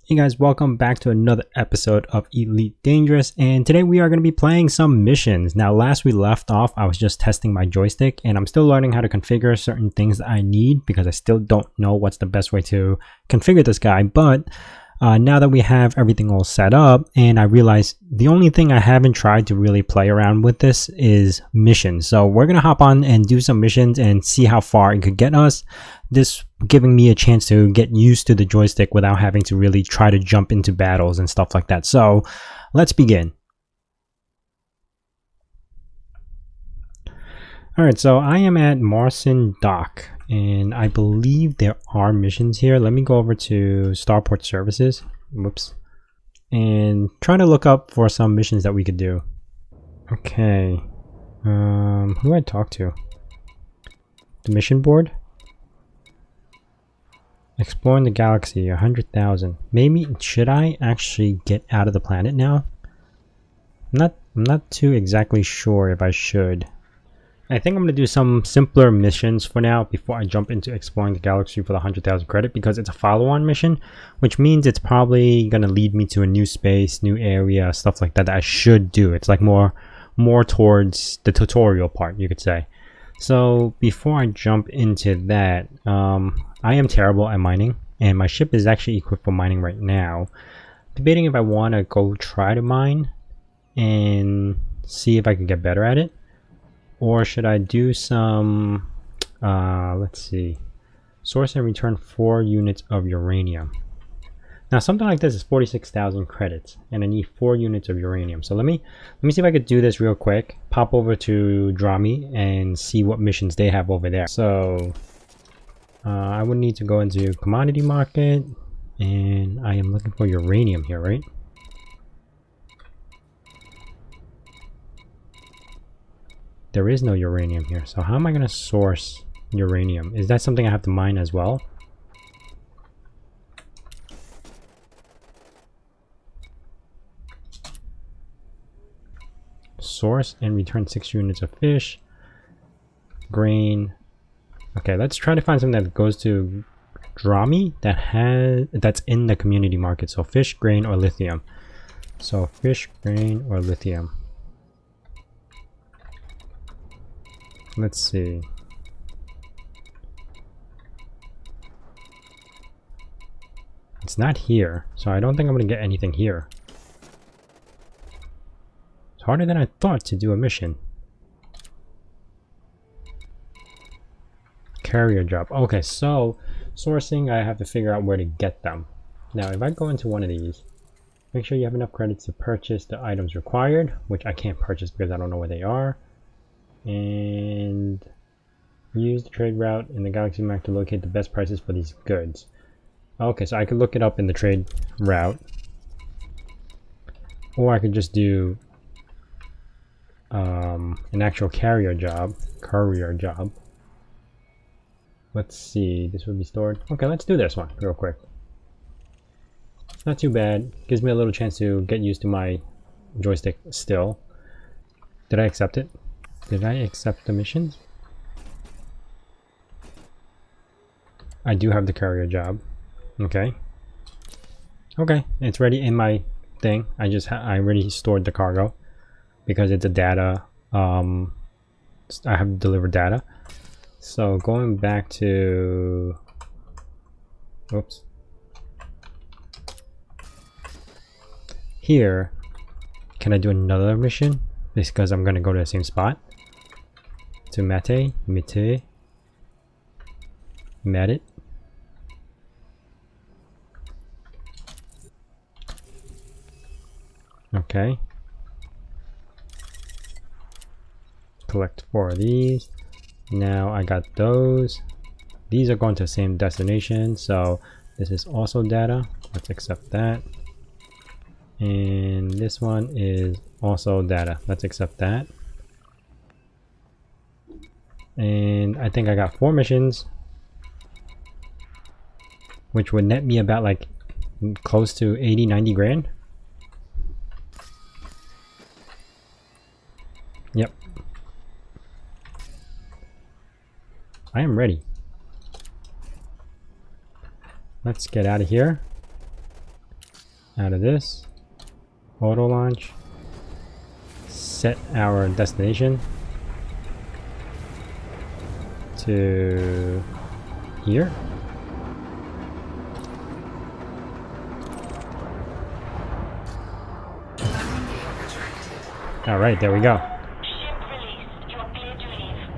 Hey guys, welcome back to another episode of Elite Dangerous, and today we are going to be playing some missions. Now last we left off, I was just testing my joystick and I'm still learning how to configure certain things that I need because I still don't know what's the best way to configure this guy. But now that we have everything all set up, and I realized the only thing I haven't tried to really play around with this is missions. So we're going to hop on and do some missions and see how far it could get us. This giving me a chance to get used to the joystick without having to really try to jump into battles and stuff like that. So let's begin. Alright, so I am at Morrison Dock, and I believe there are missions here. Let me go over to Starport Services, whoops, and try to look up for some missions that we could do. Okay, who do I talk to? The mission board? Exploring the galaxy, 100,000. Maybe, should I actually get out of the planet now? I'm not too exactly sure if I should. I think I'm going to do some simpler missions for now before I jump into exploring the galaxy for the 100,000 credit, because it's a follow-on mission, which means it's probably going to lead me to a new space, new area, stuff like that that I should do. It's like more towards the tutorial part, you could say. So before I jump into that, I am terrible at mining, and my ship is actually equipped for mining right now. Debating if I want to go try to mine and see if I can get better at it. Or should I do some, let's see, source and return 4 units of uranium. Now something like this is 46,000 credits, and I need 4 units of uranium. So let me see if I could do this real quick. Pop over to Drami and see what missions they have over there. So I would need to go into commodity market, and I am looking for uranium here, right? There is no uranium here, so how am I going to source uranium? Is that something I have to mine as well? Source and return 6 units of fish, grain. Okay, let's try to find something that goes to Drami that's in the community market. So fish, grain, or lithium. So fish, grain, or lithium. Let's see. It's not here, so I don't think I'm going to get anything here. It's harder than I thought to do a mission. Carrier job. Okay, so sourcing, I have to figure out where to get them. Now, if I go into one of these, make sure you have enough credits to purchase the items required, which I can't purchase because I don't know where they are. And use the trade route in the galaxy map to locate the best prices for these goods. Okay, so I could look it up in the trade route, or I could just do an actual courier job. Let's see, this would be stored. Okay, let's do this one real quick. It's not too bad. Gives me a little chance to get used to my joystick still. Did I accept it? Did I accept the missions? I do have the courier job. Okay. Okay, it's ready in my thing. I already stored the cargo because it's a data. I have delivered data. So going back to, oops. Here, can I do another mission? Because I'm gonna go to the same spot. To Medit. Okay. Collect 4 of these. Now I got those. These are going to the same destination, so this is also data. Let's accept that. And this one is also data. Let's accept that. And I think I got 4 missions, which would net me about like close to 80-90 grand. Yep. I am ready. Let's get out of here. out of this. Auto launch. Set our destination to here. All right, there we go. Ship released. You're clear to leave.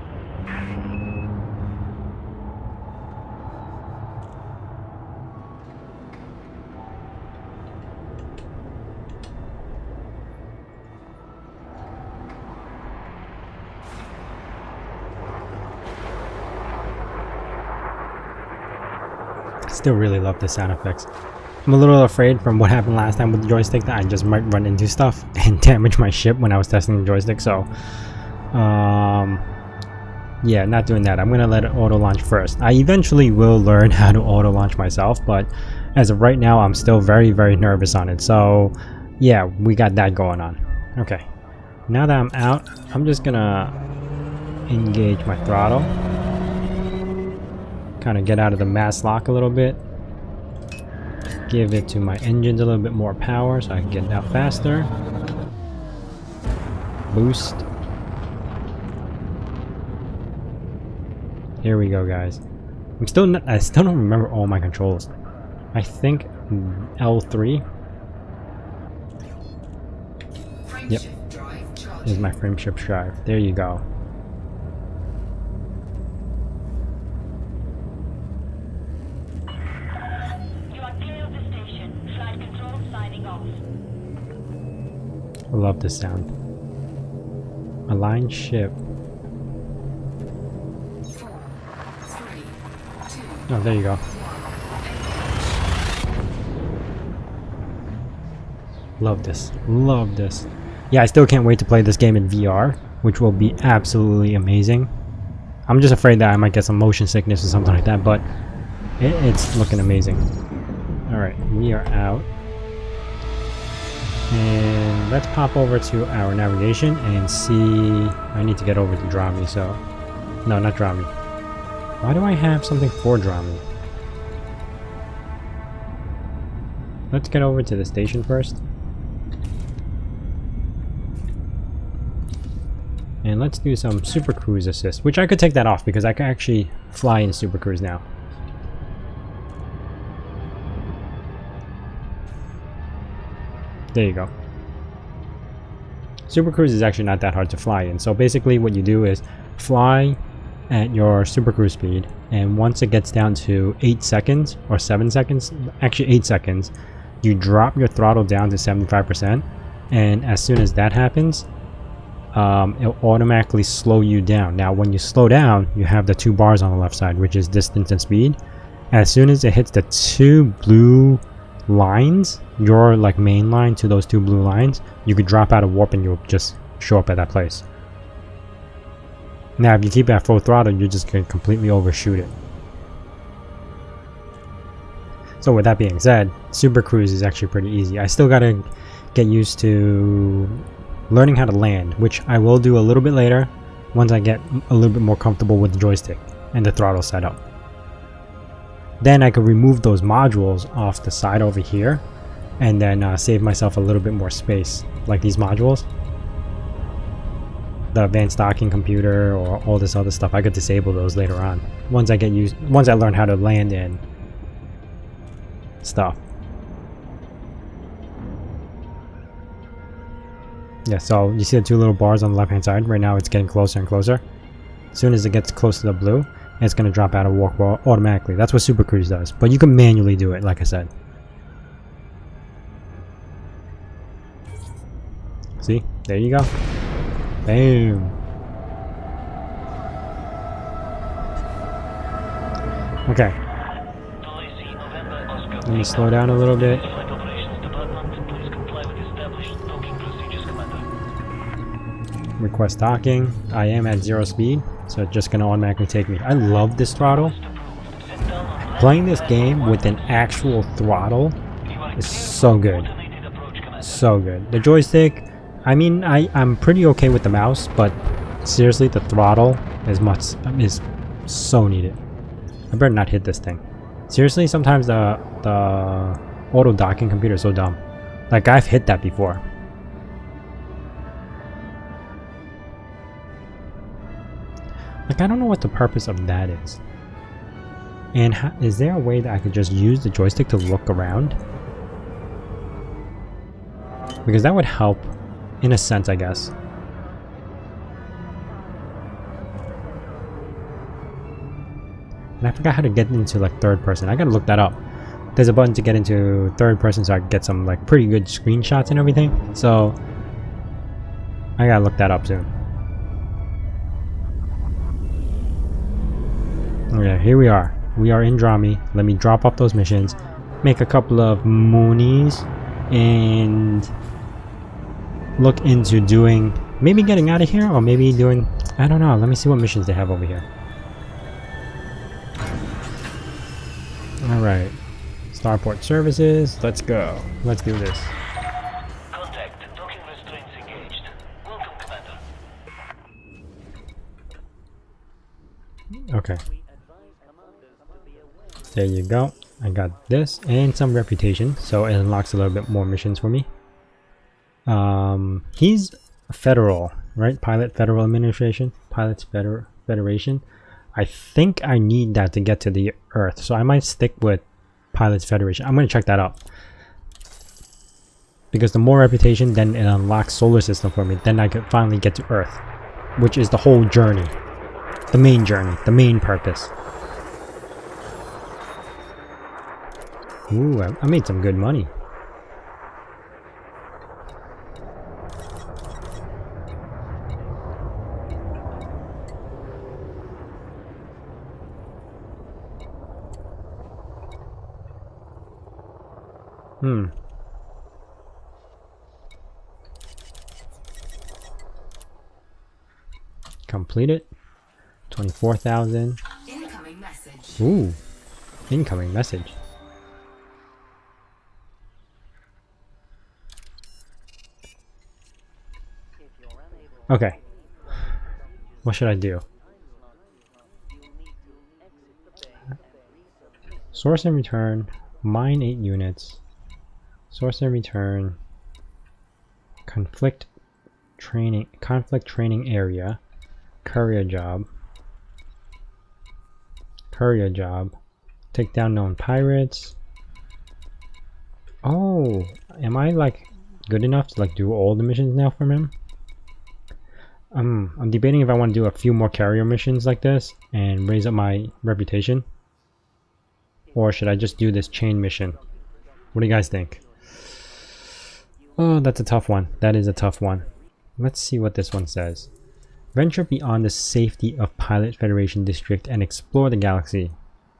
Still really love the sound effects. I'm a little afraid from what happened last time with the joystick that I just might run into stuff and damage my ship when I was testing the joystick, so yeah, not doing that. I'm gonna let it auto launch first. I eventually will learn how to auto launch myself, but as of right now I'm still very nervous on it, so yeah, we got that going on. Okay, now that I'm out, I'm just gonna engage my throttle, kind of get out of the mass lock a little bit, give it to my engines a little bit more power so I can get it out faster. Boost. Here we go, guys. I still don't remember all my controls. I think L3. Yep, is my frameshift drive. There you go. I love this sound. Align ship. Oh, there you go. Love this. Love this. Yeah, I still can't wait to play this game in VR, which will be absolutely amazing. I'm just afraid that I might get some motion sickness or something like that, but it's looking amazing. Alright, we are out. And let's pop over to our navigation and see. I need to get over to Drami, so. No, not Drami. Why do I have something for Drami? Let's get over to the station first. And let's do some Super Cruise assist, which I could take that off because I can actually fly in Super Cruise now. There you go. Super Cruise is actually not that hard to fly in. So basically what you do is fly at your Super Cruise speed, and once it gets down to 8 seconds or 7 seconds, actually 8 seconds, you drop your throttle down to 75%, and as soon as that happens, it'll automatically slow you down. Now when you slow down, you have the 2 bars on the left side, which is distance and speed. As soon as it hits the 2 blue lines, your like main line to those 2 blue lines, you could drop out of warp and you'll just show up at that place. Now if you keep it at full throttle, you're just going to completely overshoot it. So with that being said, Super Cruise is actually pretty easy. I still gotta get used to learning how to land, which I will do a little bit later once I get a little bit more comfortable with the joystick and the throttle setup. Then I could remove those modules off the side over here and then save myself a little bit more space, like these modules. The advanced docking computer or all this other stuff, I could disable those later on once I learn how to land in stuff. Yeah, so you see the 2 little bars on the left hand side. Right now it's getting closer and closer. As soon as it gets close to the blue, it's going to drop out of warp automatically. That's what Super Cruise does, but you can manually do it, like I said. See? There you go. Boom. Okay. Let me slow down a little bit. Request docking. I am at 0 speed, so it's just going to automatically take me. I love this throttle. Playing this game with an actual throttle is so good. So good. The joystick, I mean, I'm pretty okay with the mouse, but seriously, the throttle is so needed. I better not hit this thing. Seriously, sometimes the auto docking computer is so dumb. Like, I've hit that before. Like, I don't know what the purpose of that is. And is there a way that I could just use the joystick to look around? Because that would help, in a sense, I guess. And I forgot how to get into, like, third person. I gotta look that up. There's a button to get into third person so I can get some, like, pretty good screenshots and everything. So, I gotta look that up soon. Okay, here we are. We are in Drami. Let me drop off those missions, make a couple of moonies, and look into doing, maybe getting out of here, or maybe doing, I don't know. Let me see what missions they have over here. Alright. Starport services. Let's go. Let's do this. Contact. Docking restraints engaged. Welcome, Commander. Okay. There you go. I got this and some reputation, so it unlocks a little bit more missions for me. He's federal, right? Pilot Federal Administration, Pilots Federation. I think I need that to get to the Earth, so I might stick with Pilots Federation. I'm going to check that out. Because the more reputation, then it unlocks solar system for me. Then I can finally get to Earth, which is the whole journey. The main journey, the main purpose. Ooh, I made some good money. Completed. 24,000. Incoming message. Ooh. Incoming message. Okay. What should I do? Source and return. Mine 8 units. Source and return. Conflict training area. Courier job. Courier job. Take down known pirates. Oh, am I like good enough to like do all the missions now from him? I'm debating if I want to do a few more carrier missions like this and raise up my reputation, or should I just do this chain mission? What do you guys think? Oh, that's a tough one. That is a tough one. Let's see what this one says. Venture beyond the safety of Pilot Federation District and explore the galaxy.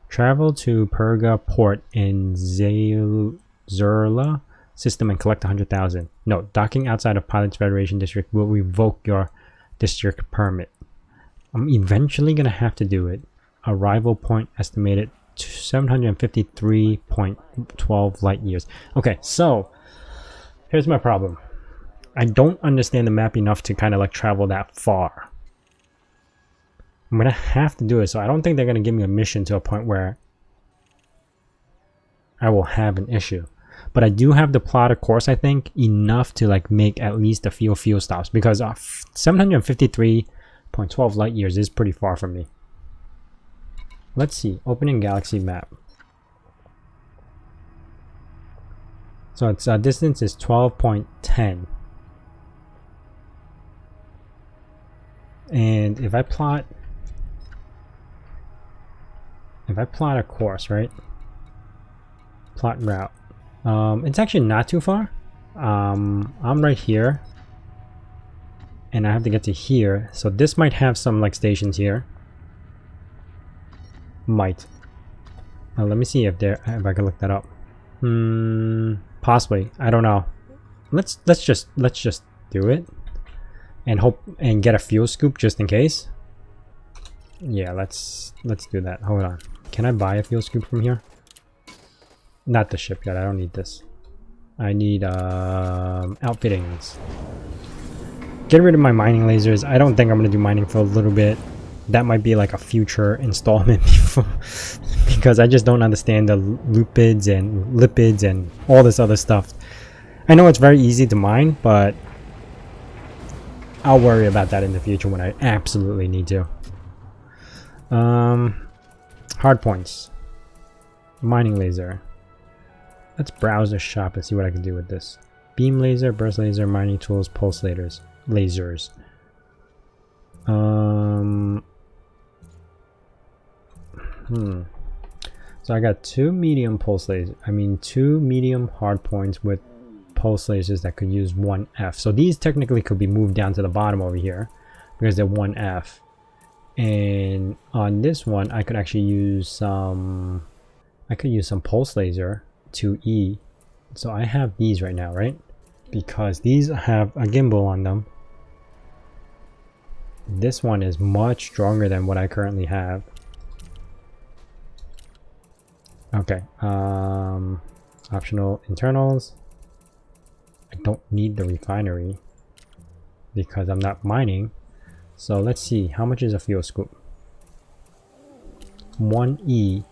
Travel to Perga Port in Zerla system and collect 100,000. No, docking outside of Pilot Federation District will revoke your district permit. I'm eventually gonna have to do it. Arrival point estimated to 753.12 light years. Okay, so here's my problem. I don't understand the map enough to kind of like travel that far. I'm gonna have to do it, so I don't think they're gonna give me a mission to a point where I will have an issue. But I do have the plotted course, I think, enough to like make at least a few fuel stops, because 753.12 light years is pretty far from me. Let's see, opening galaxy map. So its distance is 12.10. And if I plot a course, right? Plot route. It's actually not too far. I'm right here, and I have to get to here. So this might have some like stations here. Might. Let me see if I can look that up. Possibly. I don't know. Let's just do it, and hope and get a fuel scoop just in case. Yeah, let's do that. Hold on. Can I buy a fuel scoop from here? Not the shipyard. I don't need this. I need outfittings. Get rid of my mining lasers. I don't think I'm gonna do mining for a little bit. That might be like a future installment because I just don't understand the lipids and all this other stuff. I know it's very easy to mine, but I'll worry about that in the future when I absolutely need to. Hard points. Mining laser. Let's browse the shop and see what I can do with this. Beam laser, burst laser, mining tools, pulse lasers. So I got two medium pulse lasers. Two medium hard points with pulse lasers that could use 1F. So these technically could be moved down to the bottom over here because they're 1F. And on this one, I could actually use some. I could use some pulse laser 2E. So I have these right now, right? Because these have a gimbal on them. This one is much stronger than what I currently have. Okay. Optional internals. I don't need the refinery because I'm not mining. So let's see, how much is a fuel scoop? 1E.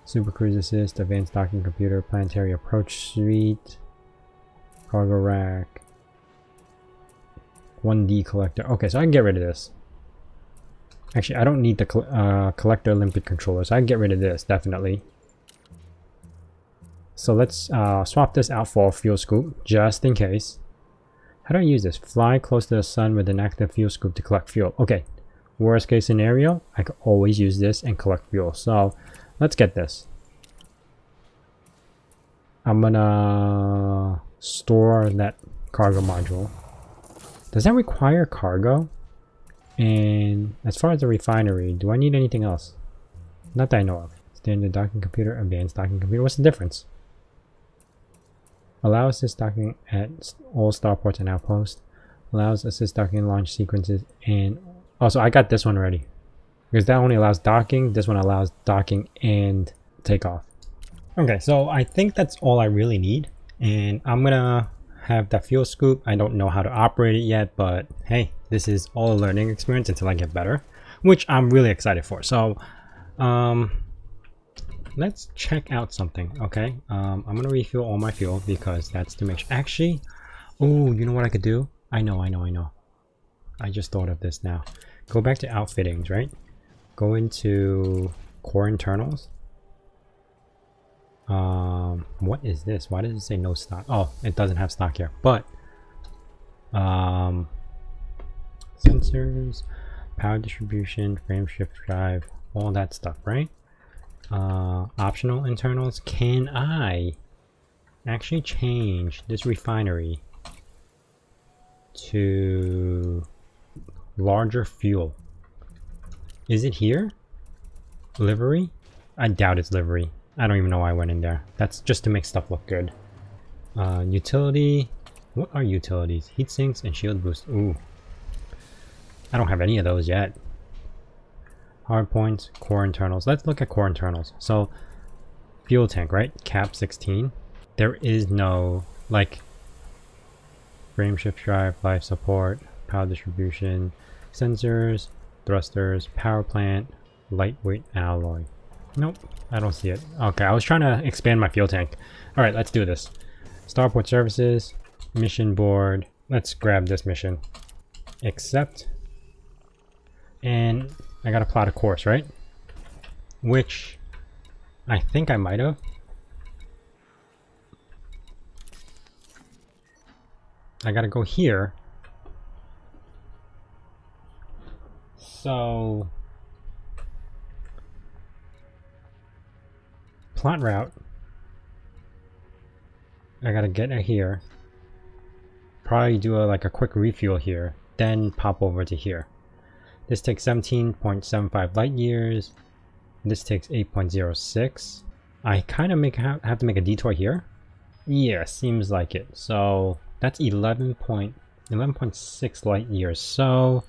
Super Cruise Assist, Advanced Docking Computer, Planetary Approach Suite, Cargo Rack, 1D Collector. Okay, so I can get rid of this. Actually, I don't need the Collector Olympic Controller, so I can get rid of this, definitely. So let's swap this out for a fuel scoop, just in case. How do I use this? Fly close to the sun with an active fuel scoop to collect fuel. Okay, worst case scenario, I could always use this and collect fuel. So let's get this. I'm gonna store that cargo module. Does that require cargo? And as far as the refinery, do I need anything else? Not that I know of. Standard docking computer, advanced docking computer. What's the difference? Allows assist docking at all starports and outposts. Allows assist docking in launch sequences and also I got this one already. Because that only allows docking. This one allows docking and takeoff. Okay, so I think that's all I really need. And I'm gonna have that fuel scoop. I don't know how to operate it yet, but hey, this is all a learning experience until I get better, which I'm really excited for. So let's check out something. Okay, I'm gonna refuel all my fuel because that's to make sure. Actually, oh, you know what I could do? I know. I just thought of this now. Go back to outfittings, right? Go into core internals. What is this? Why does it say no stock? Oh, it doesn't have stock here. But sensors, power distribution, frame shift drive, all that stuff, right? Optional internals. Can I actually change this refinery to larger fuel? Is it here? Livery? I doubt it's livery. I don't even know why I went in there. That's just to make stuff look good. Utility. What are utilities? Heat sinks and shield boost. Ooh. I don't have any of those yet. Hard points, core internals. Let's look at core internals. So, fuel tank, right? Cap 16. There is no, like, frame shift drive, life support, power distribution, sensors, thrusters, power plant, lightweight alloy. Nope, I don't see it. Okay, I was trying to expand my fuel tank. Alright, let's do this. Starport services, mission board. Let's grab this mission. Accept. And I gotta plot a course, right? Which I think I might have. I gotta go here. So plot route. I gotta get it here. Probably do like a quick refuel here, then pop over to here. This takes 17.75 light years. This takes 8.06. I kind of have to make a detour here. Yeah, seems like it. So that's 11.6 light years. So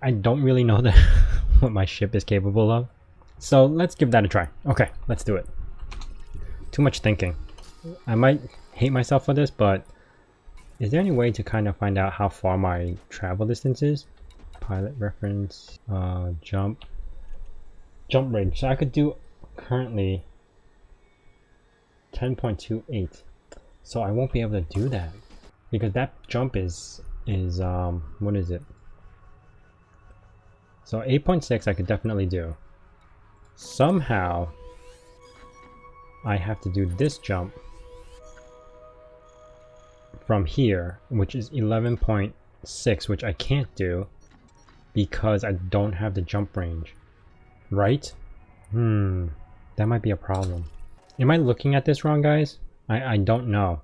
I don't really know what my ship is capable of. So let's give that a try. Okay, let's do it. Too much thinking. I might hate myself for this, but is there any way to kind of find out how far my travel distance is? Pilot reference, jump range. So I could do currently 10.28. So I won't be able to do that because that jump is what is it? So 8.6 I could definitely do. Somehow I have to do this jump from here, which is 11.6, which I can't do because I don't have the jump range. Right? That might be a problem. Am I looking at this wrong, guys? I don't know.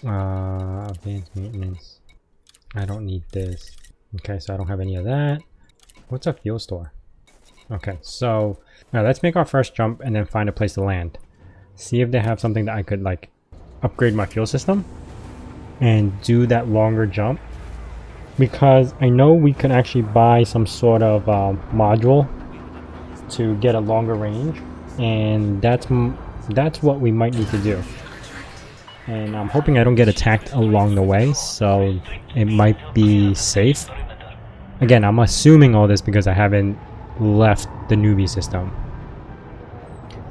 Advanced maintenance. I don't need this. Okay, so I don't have any of that. What's a fuel store? Okay, so now let's make our first jump and then find a place to land. See if they have something that I could like upgrade my fuel system and do that longer jump. Because I know we can actually buy some sort of module to get a longer range, and that's what we might need to do. And I'm hoping I don't get attacked along the way, so it might be safe. Again, I'm assuming all this because I haven't left the newbie system.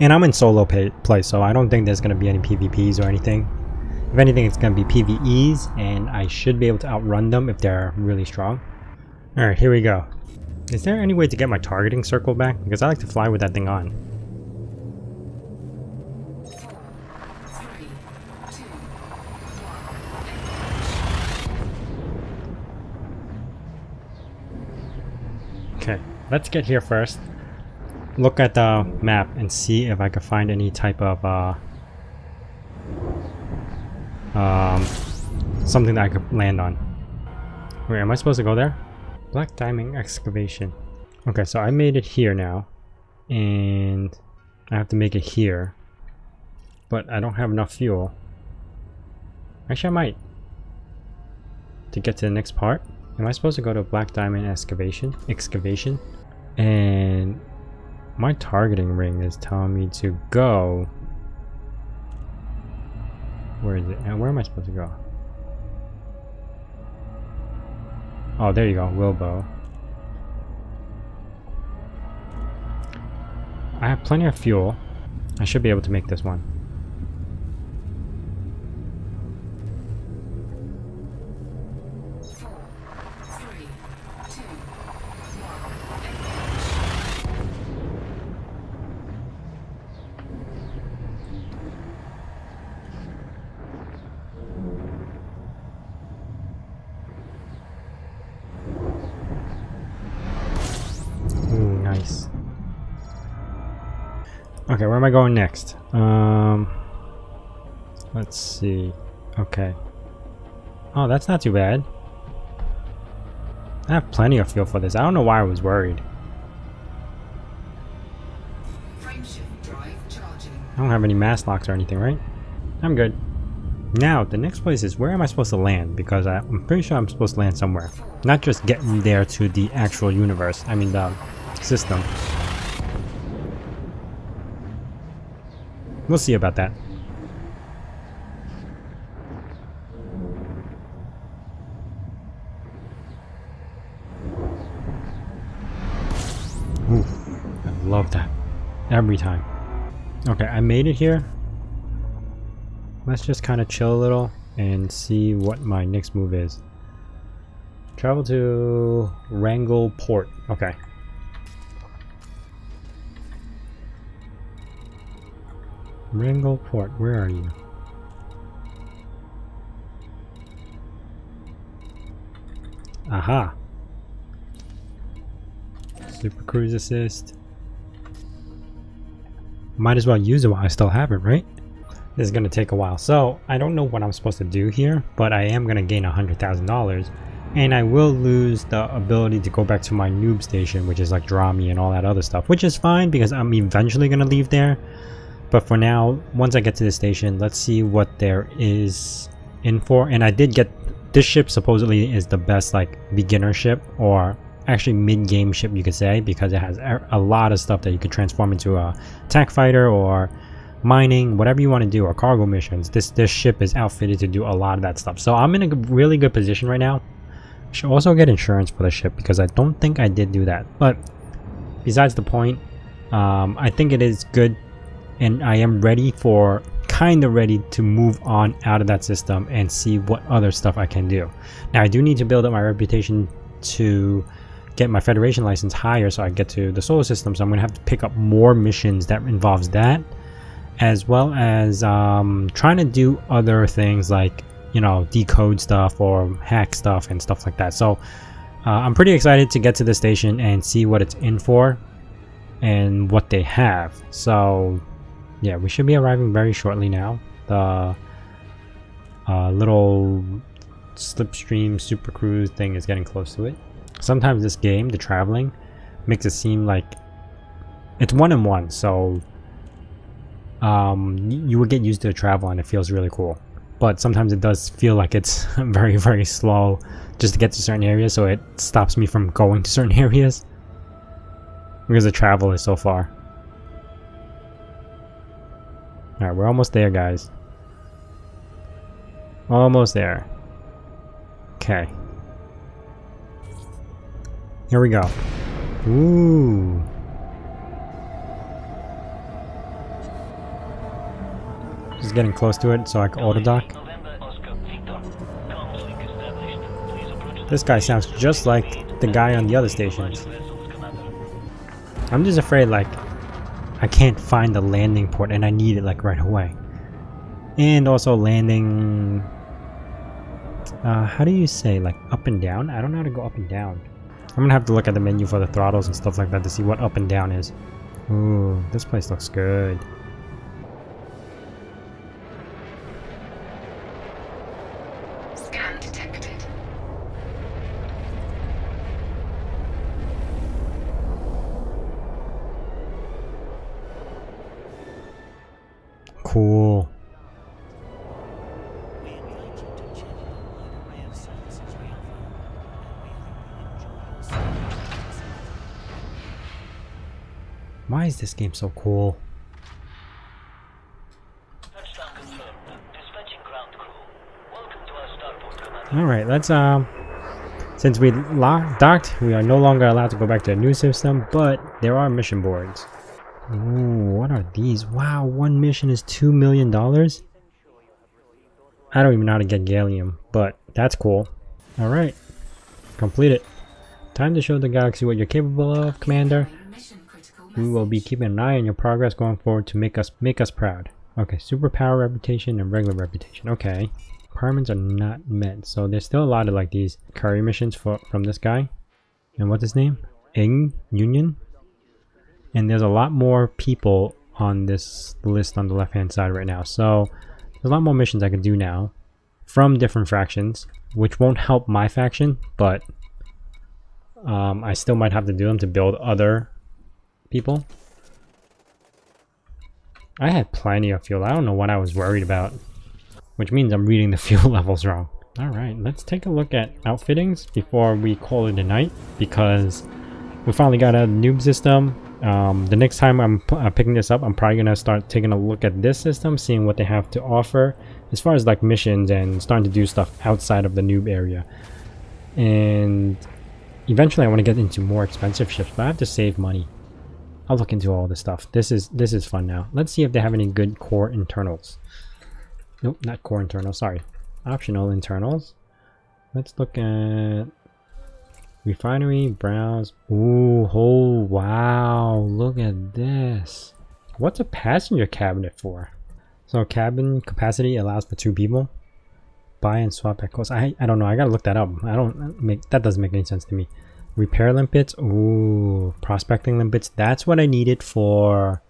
And I'm in solo play, so I don't think there's going to be any PvPs or anything. If anything, it's going to be PvEs, and I should be able to outrun them if they're really strong. Alright, here we go. Is there any way to get my targeting circle back? Because I like to fly with that thing on. 4, 3, 2, 1. Okay, let's get here first. Look at the map and see if I can find any type of something that I could land on. Wait, am I supposed to go there? Black diamond excavation. Okay, so I made it here now, and I have to make it here, but I don't have enough fuel. Actually, I might. To get to the next part, am I supposed to go to black diamond excavation? And my targeting ring is telling me to go. Where is it? And where am I supposed to go? Oh, there you go, Wilbo. I have plenty of fuel. I should be able to make this one. Ooh, nice. Okay, where am I going next? Let's see. Okay. Oh, that's not too bad. I have plenty of fuel for this. I don't know why I was worried. Frameshift drive charging. I don't have any mass locks or anything, right? I'm good. Now, the next place is where am I supposed to land? Because I'm pretty sure I'm supposed to land somewhere. Not just getting there to the actual universe. I mean, the system. We'll see about that. Ooh, I love that. Every time. Okay, I made it here. Let's just kind of chill a little and see what my next move is. Travel to Wrangle Port. Okay. Wrangle Port, where are you? Aha! Super Cruise Assist. Might as well use it while I still have it, right? This is going to take a while. So, I don't know what I'm supposed to do here, but I am going to gain $100,000. And I will lose the ability to go back to my noob station, which is like Drami and all that other stuff. Which is fine, because I'm eventually going to leave there. But for now, once I get to the station, let's see what there is in for. And I did get... This ship supposedly is the best like beginner ship, or actually mid-game ship you could say, because it has a lot of stuff that you could transform into a attack fighter or mining, whatever you want to do, or cargo missions. This ship is outfitted to do a lot of that stuff. So I'm in a really good position right now. I should also get insurance for the ship because I don't think I did do that. But besides the point, I think it is good, and I am ready for kind of ready to move on out of that system and see what other stuff I can do. Now I do need to build up my reputation to get my Federation license higher so I get to the solar system, so I'm going to have to pick up more missions that involves that, as well as trying to do other things like, you know, decode stuff or hack stuff and stuff like that. So I'm pretty excited to get to the station and see what it's in for and what they have. So yeah, we should be arriving very shortly now. The little slipstream super cruise thing is getting close to it. Sometimes this game, the traveling, makes it seem like it's 1-in-1, so you would get used to the travel and it feels really cool. But sometimes it does feel like it's very, very slow just to get to certain areas, so it stops me from going to certain areas because the travel is so far. Alright, we're almost there, guys. Almost there. Okay. Here we go. Ooh. Just getting close to it so I can auto dock. This guy sounds just like the guy on the other stations. I'm just afraid, like, I can't find the landing port and I need it like right away. And also landing, how do you say, like up and down? I don't know how to go up and down. I'm gonna have to look at the menu for the throttles and stuff like that to see what up and down is. Ooh, this place looks good. Scan detected. Cool. Why is this game so cool? Touchdown confirmed. Dispatching ground crew. Welcome to our starport, Commander. Alright, let's since we docked, we are no longer allowed to go back to a new system, but there are mission boards. Ooh, what are these? Wow, one mission is $2 million? I don't even know how to get gallium, but that's cool. Alright, complete it. Time to show the galaxy what you're capable of, Commander. Mission critical We will be keeping an eye on your progress going forward to make us proud. Okay, superpower reputation and regular reputation. Okay. Requirements are not met, so there's still a lot of like these curry missions from this guy. And what's his name? Ing Union. And there's a lot more people on this list on the left hand side right now. So there's a lot more missions I can do now from different factions, which won't help my faction, but I still might have to do them to build other people. I had plenty of fuel. I don't know what I was worried about, which means I'm reading the fuel levels wrong. Alright, let's take a look at outfittings before we call it a night, because we finally got a noob system. The next time I'm picking this up, I'm probably going to start taking a look at this system, seeing what they have to offer as far as like missions and starting to do stuff outside of the noob area. And eventually I want to get into more expensive ships, but I have to save money. I'll look into all this stuff. This is fun now. Let's see if they have any good core internals. Nope, not core internals, sorry. Optional internals. Let's look at refinery, browse. Ooh, oh wow, look at this. What's a passenger cabinet for? So cabin capacity allows for 2 people. Buy and swap at cost. I don't know, I gotta look that up. That doesn't make any sense to me. Repair limpets. Ooh, prospecting limpets. That's what I needed for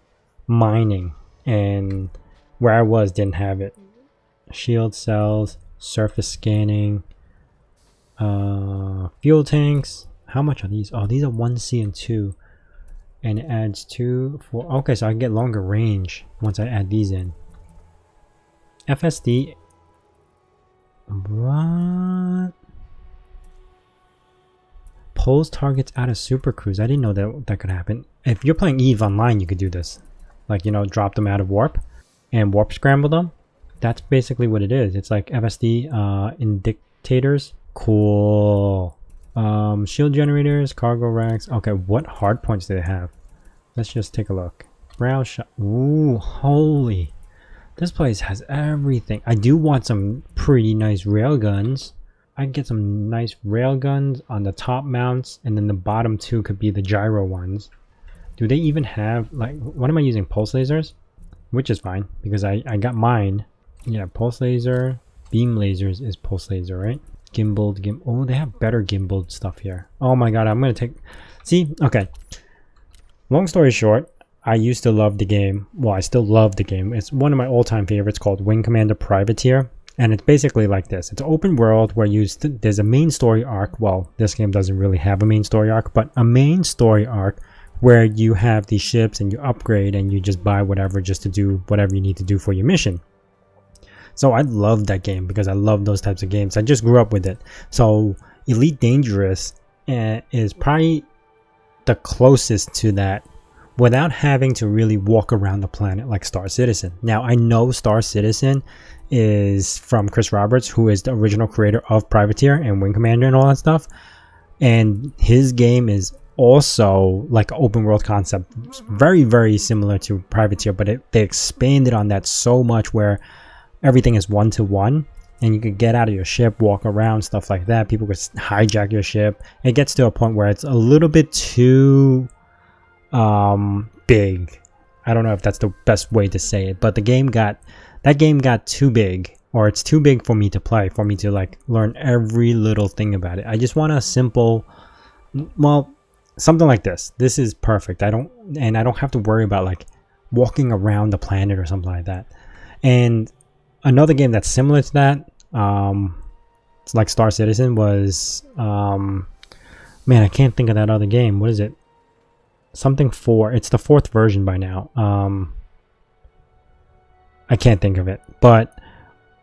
mining, and where I was didn't have it. Shield cells, surface scanning, fuel tanks. How much are these? Oh, these are 1C and 2, and it adds 2 for. Okay, so I can get longer range once I add these in. FSD. What? Pulls targets out of Super Cruise. I didn't know that could happen. If you're playing EVE online, you could do this. Like, you know, drop them out of warp and warp scramble them. That's basically what it is. It's like FSD indicators. Cool. Shield generators, cargo racks. Okay, what hard points do they have? Let's just take a look. Round shot. Ooh, holy. This place has everything. I do want some pretty nice railguns. I can get some nice railguns on the top mounts, and then the bottom two could be the gyro ones. Do they even have, like, what am I using? Pulse lasers? Which is fine, because I got mine. Yeah, pulse laser. Beam lasers is pulse laser, right? Gimbaled, oh, they have better gimbaled stuff here. Oh my god, I'm gonna take... See? Okay. Long story short, I used to love the game. Well, I still love the game. It's one of my all-time favorites called Wing Commander Privateer. And it's basically like this. It's an open world where there's a main story arc. Well, this game doesn't really have a main story arc, but a main story arc where you have these ships and you upgrade and you just buy whatever just to do whatever you need to do for your mission. So I love that game because I love those types of games. I just grew up with it. So Elite Dangerous is probably the closest to that without having to really walk around the planet like Star Citizen. Now, I know Star Citizen is from Chris Roberts, who is the original creator of Privateer and Wing Commander and all that stuff. And his game is also like an open world concept. It's very, very similar to Privateer, but they expanded on that so much where everything is one-to-one. And you could get out of your ship, walk around, stuff like that. People could hijack your ship. It gets to a point where it's a little bit too... big. I don't know if that's the best way to say it, but that game got too big, or it's too big for me to play, for me to like learn every little thing about it. I just want a simple, well, something like this. This is perfect. I don't have to worry about like walking around the planet or something like that. And another game that's similar to that, it's like Star Citizen was, man, I can't think of that other game. What is it? Something 4. It's the 4th version by now. I can't think of it, but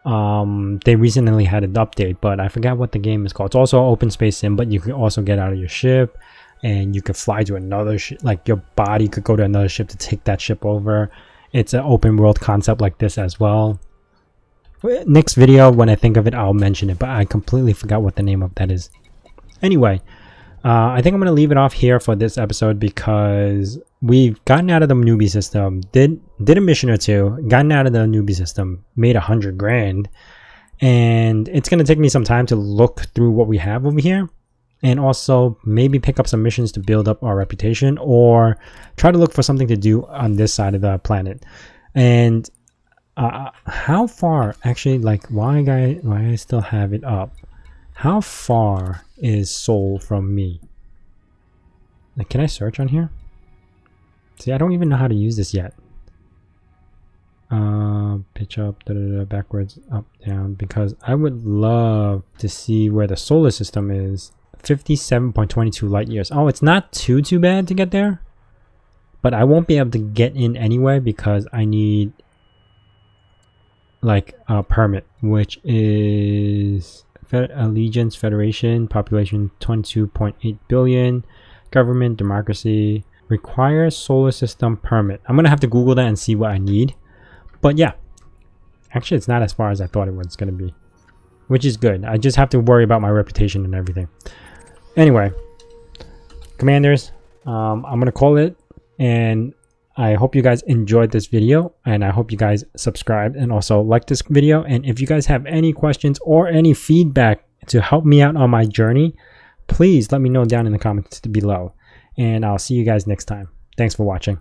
they recently had an update, but I forgot what the game is called. It's also an open space sim, but you can also get out of your ship and you could fly to another ship. Like your body could go to another ship to take that ship over. It's an open world concept like this as well. Next video, when I think of it, I'll mention it, but I completely forgot what the name of that is. Anyway, I think I'm going to leave it off here for this episode because we've gotten out of the newbie system, did a mission or two, gotten out of the newbie system, made 100 grand, and it's going to take me some time to look through what we have over here and also maybe pick up some missions to build up our reputation or try to look for something to do on this side of the planet. And how far, actually, like why I still have it up, how far is Seoul from me? Like, can I search on here? See, I don't even know how to use this yet. Pitch up, backwards, up, down, because I would love to see where the solar system is. 57.22 light years. Oh, it's not too bad to get there, but I won't be able to get in anyway because I need like a permit, which is Allegiance Federation, population 22.8 billion, government, democracy, requires solar system permit. I'm gonna have to Google that and see what I need. But yeah, actually it's not as far as I thought it was gonna be, which is good. I just have to worry about my reputation and everything. Anyway, commanders, I'm gonna call it, and I hope you guys enjoyed this video, and I hope you guys subscribed and also like this video. And if you guys have any questions or any feedback to help me out on my journey, please let me know down in the comments below, and I'll see you guys next time. Thanks for watching.